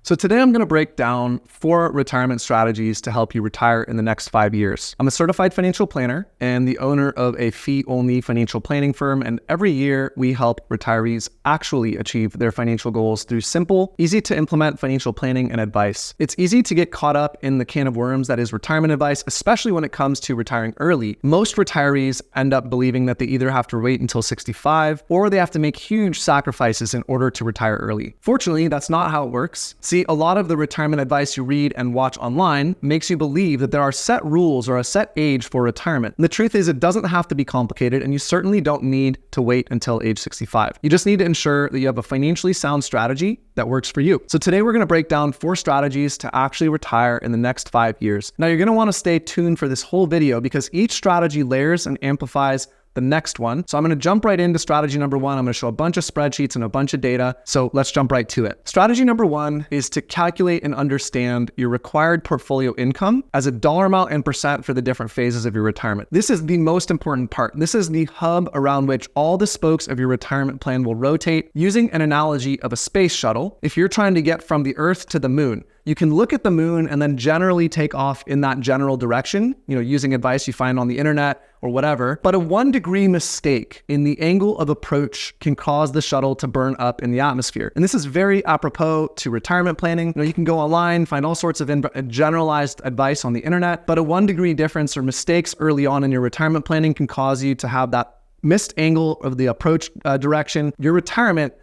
So today I'm going to break down 4 retirement strategies to help you retire in the next 5 years. I'm a certified financial planner and the owner of a fee-only financial planning firm, and every year we help retirees actually achieve their financial goals through simple, easy-to-implement financial planning and advice. It's easy to get caught up in the can of worms that is retirement advice, especially when it comes to retiring early. Most retirees end up believing that they either have to wait until 65 or they have to make huge sacrifices in order to retire early. Fortunately, that's not how it works. See, a lot of the retirement advice you read and watch online makes you believe that there are set rules or a set age for retirement. And the truth is, it doesn't have to be complicated, and you certainly don't need to wait until age 65. You just need to ensure that you have a financially sound strategy that works for you. So today we're going to break down 4 strategies to actually retire in the next 5 years. Now you're going to want to stay tuned for this whole video because each strategy layers and amplifies the next one. So I'm going to jump right into strategy number 1. I'm going to show a bunch of spreadsheets and a bunch of data. So let's jump right to it. Strategy number 1 is to calculate and understand your required portfolio income as a dollar amount and percent for the different phases of your retirement. This is the most important part. This is the hub around which all the spokes of your retirement plan will rotate. Using an analogy of a space shuttle, if you're trying to get from the Earth to the moon, you can look at the moon and then generally take off in that general direction, using advice you find on the internet or whatever. But a 1-degree mistake in the angle of approach can cause the shuttle to burn up in the atmosphere. And this is very apropos to retirement planning. You can go online, find all sorts of generalized advice on the internet, but a 1-degree difference or mistakes early on in your retirement planning can cause you to have that missed angle of the approach direction. Your retirement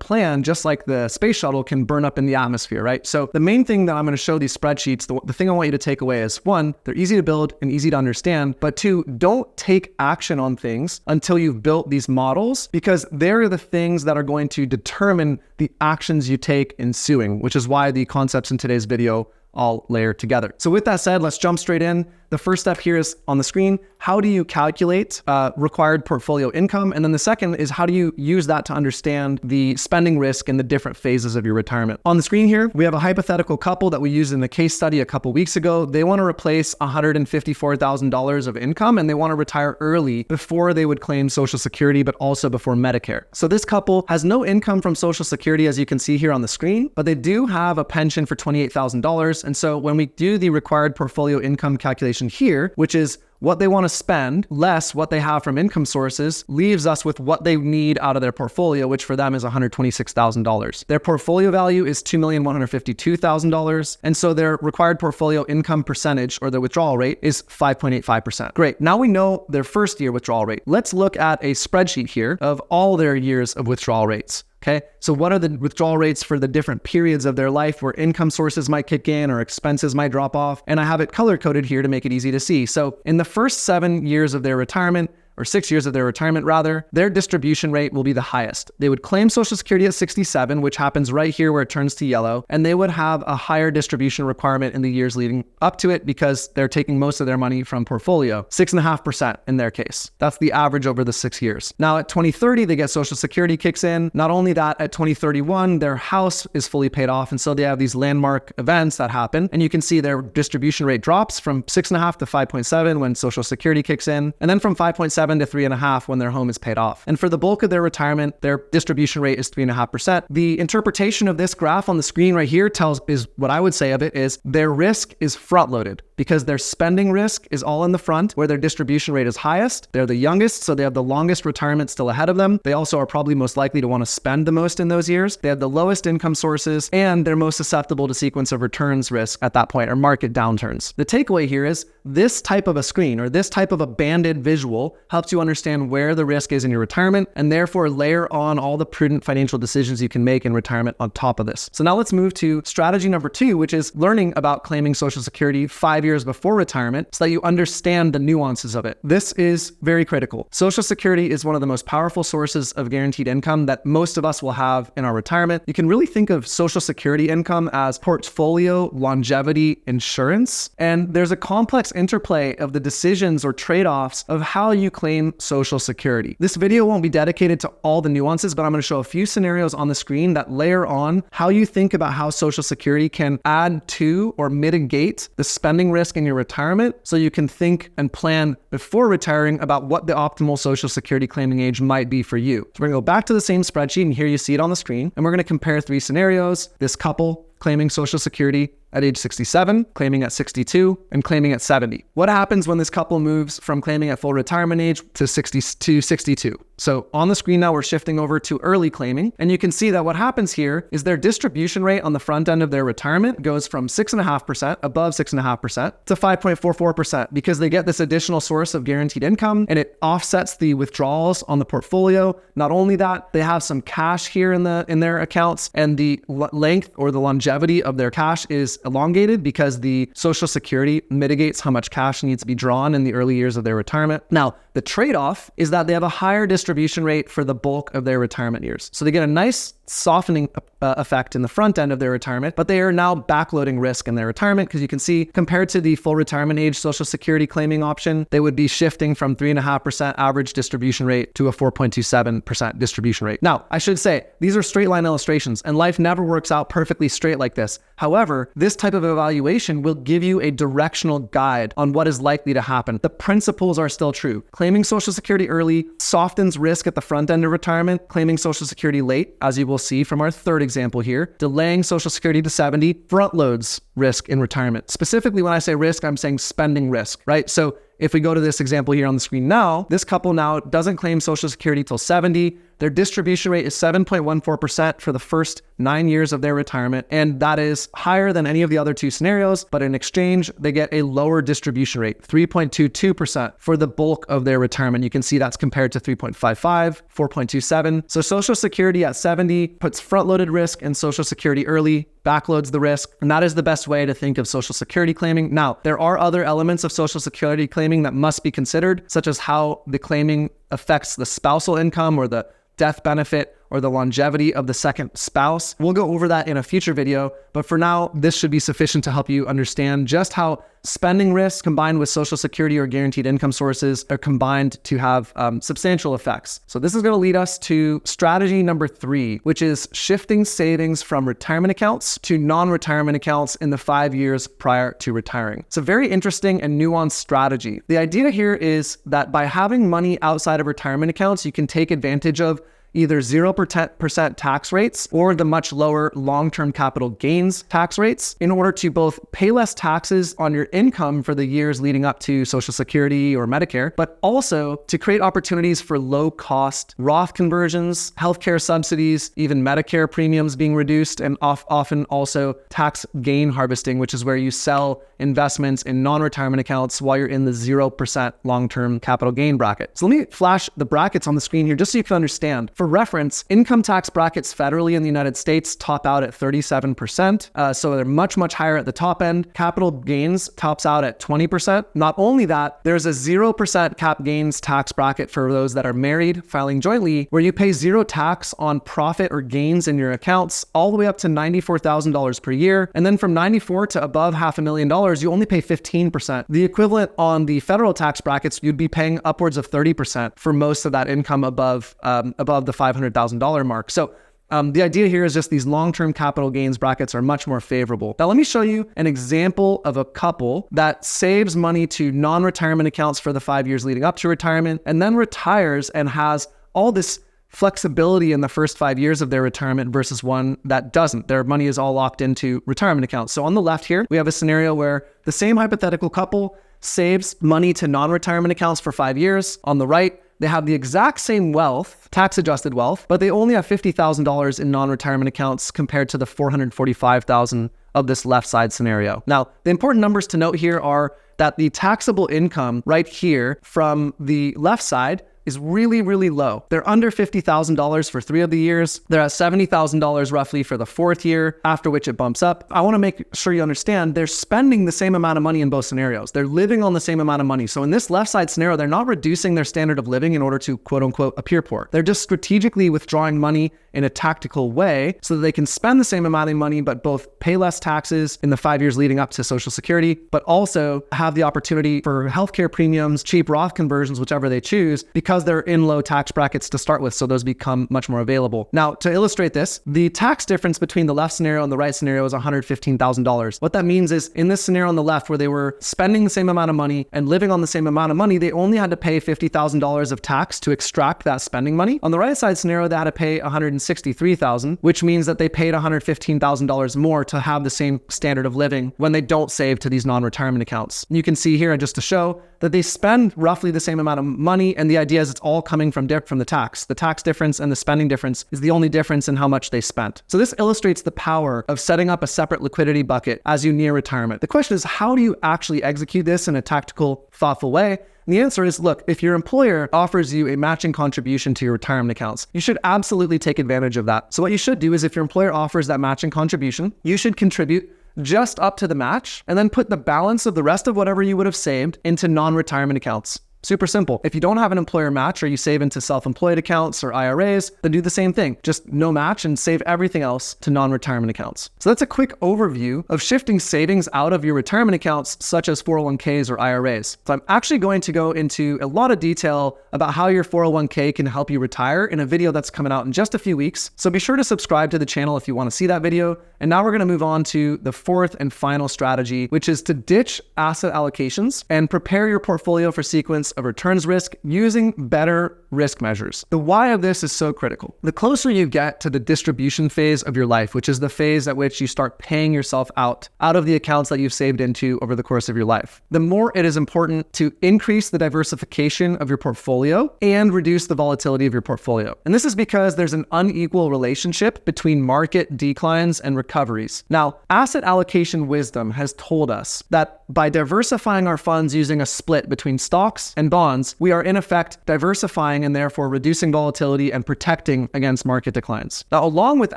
plan, just like the space shuttle, can burn up in the atmosphere, right? So the main thing that I'm going to show these spreadsheets, the thing I want you to take away is 1, they're easy to build and easy to understand, but 2, don't take action on things until you've built these models, because they're the things that are going to determine the actions you take ensuing, which is why the concepts in today's video all layer together. So with that said, let's jump straight in. The first step here is on the screen. How do you calculate required portfolio income? And then the second is, how do you use that to understand the spending risk in the different phases of your retirement? On the screen here, we have a hypothetical couple that we used in the case study a couple weeks ago. They want to replace $154,000 of income, and they want to retire early before they would claim Social Security, but also before Medicare. So this couple has no income from Social Security, as you can see here on the screen, but they do have a pension for $28,000. And so when we do the required portfolio income calculation here, which is what they want to spend less what they have from income sources, leaves us with what they need out of their portfolio, which for them is $126,000. Their portfolio value is $2,152,000. And so their required portfolio income percentage, or the withdrawal rate, is 5.85%. Great. Now we know their first year withdrawal rate. Let's look at a spreadsheet here of all their years of withdrawal rates. Okay, so what are the withdrawal rates for the different periods of their life where income sources might kick in or expenses might drop off? And I have it color coded here to make it easy to see. So in the first 7 years of their retirement, or 6 years of their retirement rather, their distribution rate will be the highest. They would claim Social Security at 67, which happens right here where it turns to yellow, and they would have a higher distribution requirement in the years leading up to it because they're taking most of their money from portfolio, 6.5% in their case. That's the average over the 6 years. Now at 2030, they get Social Security kicks in. Not only that, at 2031, their house is fully paid off, and so they have these landmark events that happen, and you can see their distribution rate drops from 6.5 to 5.7 when Social Security kicks in, and then from 5.7 to 3.5 when their home is paid off. And for the bulk of their retirement, their distribution rate is 3.5%. The interpretation of this graph on the screen right here is what I would say of it is their risk is front loaded because their spending risk is all in the front where their distribution rate is highest. They're the youngest, so they have the longest retirement still ahead of them. They also are probably most likely to want to spend the most in those years. They have the lowest income sources, and they're most susceptible to sequence of returns risk at that point, or market downturns. The takeaway here is this type of a screen or this type of a banded visual helps you understand where the risk is in your retirement and therefore layer on all the prudent financial decisions you can make in retirement on top of this. So now let's move to strategy number 2, which is learning about claiming Social Security 5 years before retirement so that you understand the nuances of it. This is very critical. Social Security is one of the most powerful sources of guaranteed income that most of us will have in our retirement. You can really think of Social Security income as portfolio longevity insurance, and there's a complex interplay of the decisions or trade-offs of how you claim Social Security. This video won't be dedicated to all the nuances, but I'm going to show a few scenarios on the screen that layer on how you think about how Social Security can add to or mitigate the spending risk in your retirement so you can think and plan before retiring about what the optimal Social Security claiming age might be for you. So we're going to go back to the same spreadsheet, and here you see it on the screen, and we're going to compare 3 scenarios. This couple claiming Social Security at age 67, claiming at 62, and claiming at 70. What happens when this couple moves from claiming at full retirement age to 62? So on the screen now, we're shifting over to early claiming, and you can see that what happens here is their distribution rate on the front end of their retirement goes from 6.5%, above 6.5%, to 5.44% because they get this additional source of guaranteed income and it offsets the withdrawals on the portfolio. Not only that, they have some cash here in their accounts, and the length or the longevity of their cash is elongated because the Social Security mitigates how much cash needs to be drawn in the early years of their retirement. Now, the trade-off is that they have a higher distribution rate for the bulk of their retirement years. So they get a nice softening effect in the front end of their retirement, but they are now backloading risk in their retirement because you can see compared to the full retirement age Social Security claiming option, they would be shifting from 3.5% average distribution rate to a 4.27% distribution rate. Now, I should say, these are straight line illustrations and life never works out perfectly straight like this. However, this type of evaluation will give you a directional guide on what is likely to happen. The principles are still true. Claiming Social Security early softens risk at the front end of retirement. Claiming Social Security late, as you will see from our third example here, delaying Social Security to 70 front loads risk in retirement. Specifically, when I say risk, I'm saying spending risk, right? So if we go to this example here on the screen now, this couple now doesn't claim Social Security till 70. Their distribution rate is 7.14% for the first 9 years of their retirement, and that is higher than any of the other two scenarios, but in exchange, they get a lower distribution rate, 3.22% for the bulk of their retirement. You can see that's compared to 3.55, 4.27. So Social Security at 70 puts front-loaded risk, and Social Security early backloads the risk, and that is the best way to think of Social Security claiming. Now, there are other elements of Social Security claiming that must be considered, such as how the claiming affects the spousal income or the death benefit or the longevity of the second spouse. We'll go over that in a future video, but for now, this should be sufficient to help you understand just how spending risk combined with Social Security or guaranteed income sources are combined to have substantial effects. So this is going to lead us to strategy number 3, which is shifting savings from retirement accounts to non-retirement accounts in the 5 years prior to retiring. It's a very interesting and nuanced strategy. The idea here is that by having money outside of retirement accounts, you can take advantage of either 0% tax rates or the much lower long-term capital gains tax rates in order to both pay less taxes on your income for the years leading up to Social Security or Medicare, but also to create opportunities for low-cost Roth conversions, healthcare subsidies, even Medicare premiums being reduced, and often also tax gain harvesting, which is where you sell investments in non-retirement accounts while you're in the 0% long-term capital gain bracket. So let me flash the brackets on the screen here just so you can understand. For reference, income tax brackets federally in the United States top out at 37%. So they're much, much higher at the top end. Capital gains tops out at 20%. Not only that, there's a 0% cap gains tax bracket for those that are married, filing jointly, where you pay 0 tax on profit or gains in your accounts all the way up to $94,000 per year. And then from $94,000 to above $500,000, you only pay 15%. The equivalent on the federal tax brackets, you'd be paying upwards of 30% for most of that income above the $500,000 mark. So the idea here is just these long-term capital gains brackets are much more favorable. Now, let me show you an example of a couple that saves money to non-retirement accounts for the 5 years leading up to retirement and then retires and has all this flexibility in the first 5 years of their retirement versus one that doesn't. Their money is all locked into retirement accounts. So on the left here, we have a scenario where the same hypothetical couple saves money to non-retirement accounts for 5 years. On the right, they have the exact same wealth, tax-adjusted wealth, but they only have $50,000 in non-retirement accounts compared to the $445,000 of this left side scenario. Now, the important numbers to note here are that the taxable income right here from the left side is really, really low. They're under $50,000 for 3 of the years. They're at $70,000 roughly for the 4th year, after which it bumps up. I want to make sure you understand they're spending the same amount of money in both scenarios. They're living on the same amount of money. So in this left side scenario, they're not reducing their standard of living in order to quote unquote appear poor. They're just strategically withdrawing money in a tactical way so that they can spend the same amount of money, but both pay less taxes in the 5 years leading up to Social Security, but also have the opportunity for healthcare premiums, cheap Roth conversions, whichever they choose, because because they're in low tax brackets to start with, so those become much more available. Now, to illustrate this, the tax difference between the left scenario and the right scenario is $115,000. What that means is in this scenario on the left, where they were spending the same amount of money and living on the same amount of money, they only had to pay $50,000 of tax to extract that spending money. On the right side scenario, they had to pay $163,000, which means that they paid $115,000 more to have the same standard of living when they don't save to these non-retirement accounts. You can see here, just to show that they spend roughly the same amount of money, and the idea is it's all coming from the tax. The tax difference and the spending difference is the only difference in how much they spent. So this illustrates the power of setting up a separate liquidity bucket as you near retirement. The question is, how do you actually execute this in a tactical, thoughtful way? And the answer is, look, if your employer offers you a matching contribution to your retirement accounts, you should absolutely take advantage of that. So what you should do is, if your employer offers that matching contribution, you should contribute just up to the match and then put the balance of the rest of whatever you would have saved into non-retirement accounts. Super simple. If you don't have an employer match, or you save into self-employed accounts or IRAs, then do the same thing. Just no match and save everything else to non-retirement accounts. So that's a quick overview of shifting savings out of your retirement accounts, such as 401ks or IRAs. So I'm actually going to go into a lot of detail about how your 401k can help you retire in a video that's coming out in just a few weeks. So be sure to subscribe to the channel if you want to see that video. And now we're going to move on to the fourth and final strategy, which is to ditch asset allocations and prepare your portfolio for sequence of returns risk using better risk measures. The why of this is so critical. The closer you get to the distribution phase of your life, which is the phase at which you start paying yourself out of the accounts that you've saved into over the course of your life, the more it is important to increase the diversification of your portfolio and reduce the volatility of your portfolio. And this is because there's an unequal relationship between market declines and recoveries. Now, asset allocation wisdom has told us that by diversifying our funds using a split between stocks and bonds, we are in effect diversifying and therefore reducing volatility and protecting against market declines. Now, along with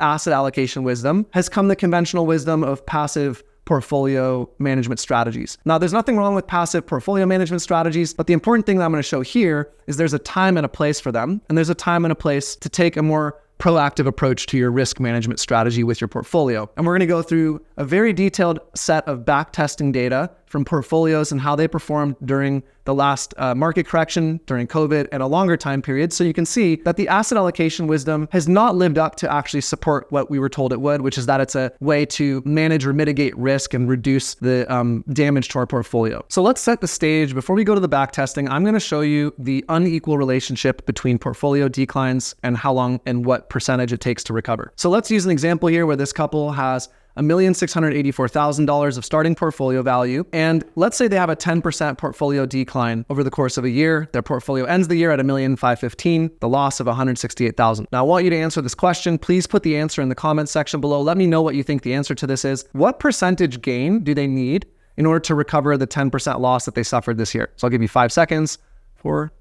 asset allocation wisdom has come the conventional wisdom of passive portfolio management strategies. Now, there's nothing wrong with passive portfolio management strategies, but the important thing that I'm going to show here is there's a time and a place for them, and there's a time and a place to take a more proactive approach to your risk management strategy with your portfolio. And we're going to go through a very detailed set of back testing data from portfolios and how they performed during the last market correction, during COVID, and a longer time period. So you can see that the asset allocation wisdom has not lived up to actually support what we were told it would, which is that it's a way to manage or mitigate risk and reduce the damage to our portfolio. So let's set the stage. Before we go to the back testing, I'm going to show you the unequal relationship between portfolio declines and how long and what percentage it takes to recover. So let's use an example here where this couple has $1,684,000 of starting portfolio value. And let's say they have a 10% portfolio decline over the course of a year. Their portfolio ends the year at $1,515,000, the loss of $168,000. Now, I want you to answer this question. Please put the answer in the comment section below. Let me know what you think the answer to this is. What percentage gain do they need in order to recover the 10% loss that they suffered this year? So I'll give you 5 seconds. 4.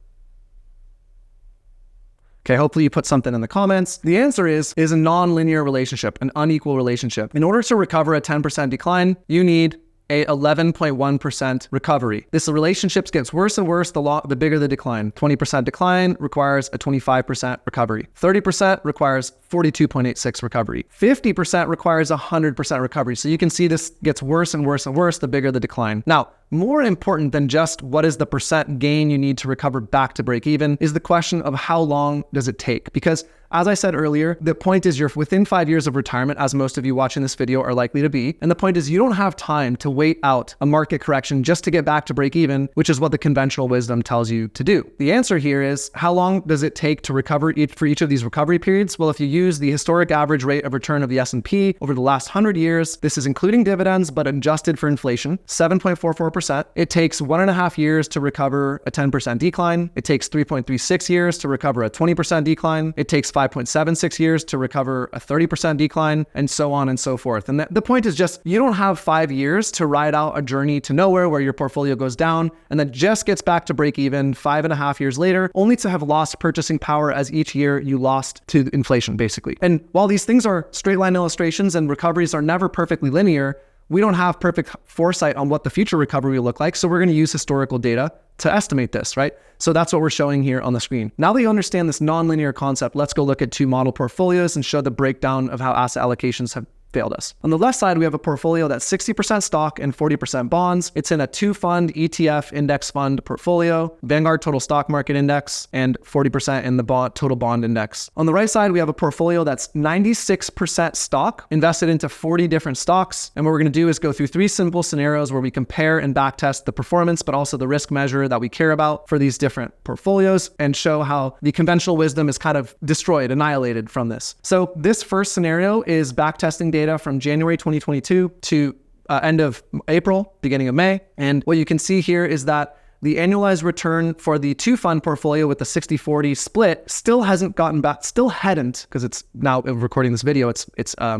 Okay, hopefully you put something in the comments. The answer is a non-linear relationship, an unequal relationship. In order to recover a 10% decline, you need a 11.1% recovery. This relationship gets worse and worse the bigger the decline. 20% decline requires a 25% recovery. 30% requires 42.86 recovery. 50% requires 100% recovery. So you can see this gets worse and worse and worse the bigger the decline. Now, more important than just what is the percent gain you need to recover back to break even is the question of how long does it take? Because as I said earlier, the point is you're within 5 years of retirement, as most of you watching this video are likely to be. And the point is you don't have time to wait out a market correction just to get back to break even, which is what the conventional wisdom tells you to do. The answer here is, how long does it take to recover for each of these recovery periods? Well, if you use the historic average rate of return of the S&P over the last 100 years, this is including dividends, but adjusted for inflation, 7.44%. It takes 1.5 years to recover a 10% decline. It takes 3.36 years to recover a 20% decline. It takes 5.76 years to recover a 30% decline, and so on and so forth. And the point is just, you don't have 5 years to ride out a journey to nowhere where your portfolio goes down and then just gets back to break even 5.5 years later, only to have lost purchasing power as each year you lost to inflation, basically. And while these things are straight line illustrations and recoveries are never perfectly linear, we don't have perfect foresight on what the future recovery will look like. So we're going to use historical data to estimate this, right? So that's what we're showing here on the screen. Now that you understand this nonlinear concept, let's go look at 2 model portfolios and show the breakdown of how asset allocations have failed us. On the left side, we have a portfolio that's 60% stock and 40% bonds. It's in a 2-fund ETF index fund portfolio, Vanguard Total Stock Market Index, and 40% in the total bond index. On the right side, we have a portfolio that's 96% stock invested into 40 different stocks. And what we're going to do is go through 3 simple scenarios where we compare and backtest the performance, but also the risk measure that we care about for these different portfolios, and show how the conventional wisdom is kind of destroyed, annihilated from this. So this first scenario is backtesting data from January 2022 to end of April, beginning of May. And what you can see here is that the annualized return for the 2-fund portfolio with the 60-40 split still hasn't gotten back, still hadn't, because it's now recording this video, it's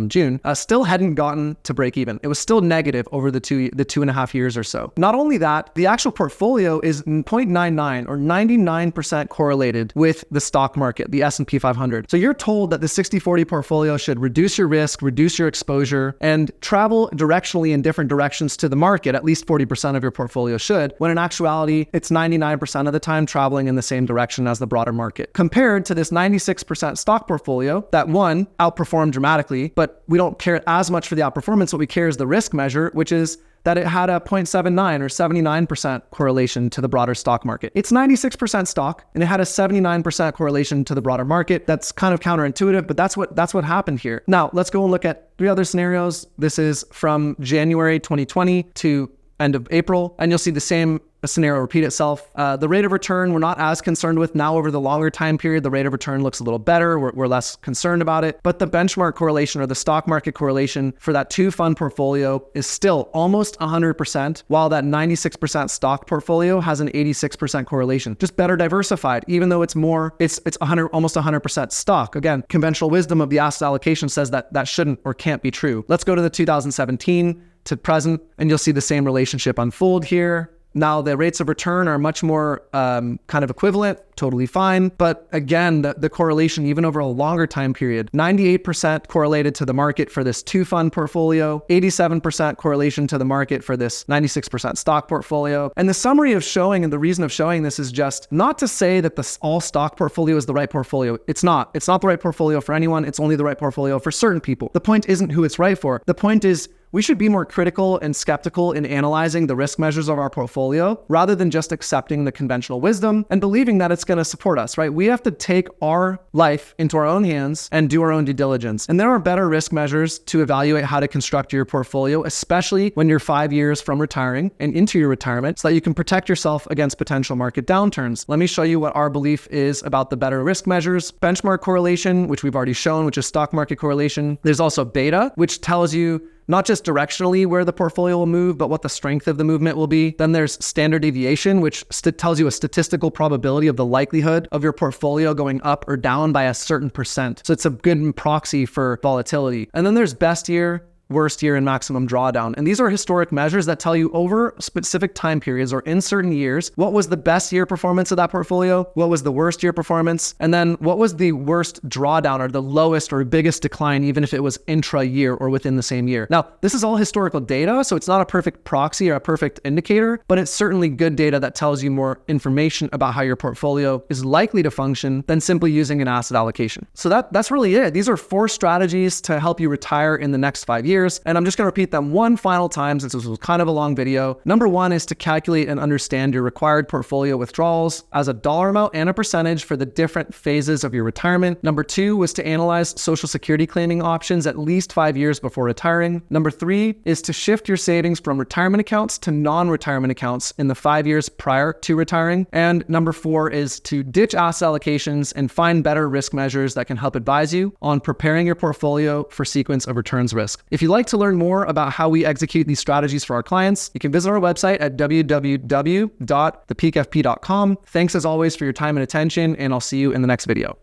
June, still hadn't gotten to break even. It was still negative over the 2.5 years or so. Not only that, the actual portfolio is 0.99 or 99% correlated with the stock market, the S&P 500. So you're told that the 60-40 portfolio should reduce your risk, reduce your exposure, and travel directionally in different directions to the market. At least 40% of your portfolio should, when in actuality, it's 99% of the time traveling in the same direction as the broader market. Compared to this 96% stock portfolio that, one, outperformed dramatically, but we don't care as much for the outperformance. What we care is the risk measure, which is that it had a 0.79 or 79% correlation to the broader stock market. It's 96% stock, and it had a 79% correlation to the broader market. That's kind of counterintuitive, but that's what happened here. Now, let's go and look at 3 other scenarios. This is from January 2020 to end of April, and you'll see the same scenario repeat itself. The rate of return we're not as concerned with now. Over the longer time period, the rate of return looks a little better. We're less concerned about it. But the benchmark correlation, or the stock market correlation for that 2-fund portfolio, is still almost 100%, while that 96% stock portfolio has an 86% correlation. Just better diversified, even though it's almost 100% stock. Again, conventional wisdom of the asset allocation says that that shouldn't or can't be true. Let's go to the 2017 to present, and you'll see the same relationship unfold here. Now, the rates of return are much more kind of equivalent, totally fine. But again, the correlation, even over a longer time period, 98% correlated to the market for this 2-fund portfolio, 87% correlation to the market for this 96% stock portfolio. And the summary of showing, and the reason of showing this, is just not to say that the all stock portfolio is the right portfolio. It's not. It's not the right portfolio for anyone. It's only the right portfolio for certain people. The point isn't who it's right for. The point is, we should be more critical and skeptical in analyzing the risk measures of our portfolio, rather than just accepting the conventional wisdom and believing that it's going to support us, right? We have to take our life into our own hands and do our own due diligence. And there are better risk measures to evaluate how to construct your portfolio, especially when you're 5 years from retiring and into your retirement, so that you can protect yourself against potential market downturns. Let me show you what our belief is about the better risk measures. Benchmark correlation, which we've already shown, which is stock market correlation. There's also beta, which tells you not just directionally where the portfolio will move, but what the strength of the movement will be. Then there's standard deviation, which tells you a statistical probability of the likelihood of your portfolio going up or down by a certain percent. So it's a good proxy for volatility. And then there's best year, worst year, and maximum drawdown. And these are historic measures that tell you over specific time periods, or in certain years, what was the best year performance of that portfolio, what was the worst year performance, and then what was the worst drawdown, or the lowest or biggest decline, even if it was intra-year or within the same year. Now, this is all historical data, so it's not a perfect proxy or a perfect indicator, but it's certainly good data that tells you more information about how your portfolio is likely to function than simply using an asset allocation. So that's really it. These are 4 strategies to help you retire in the next 5 years. And I'm just going to repeat them one final time, since this was kind of a long video. Number 1 is to calculate and understand your required portfolio withdrawals as a dollar amount and a percentage for the different phases of your retirement. Number 2 was to analyze Social Security claiming options at least 5 years before retiring. Number 3 is to shift your savings from retirement accounts to non-retirement accounts in the 5 years prior to retiring. And number 4 is to ditch asset allocations and find better risk measures that can help advise you on preparing your portfolio for sequence of returns risk. If you'd like to learn more about how we execute these strategies for our clients, you can visit our website at www.thepeakfp.com. Thanks as always for your time and attention, and I'll see you in the next video.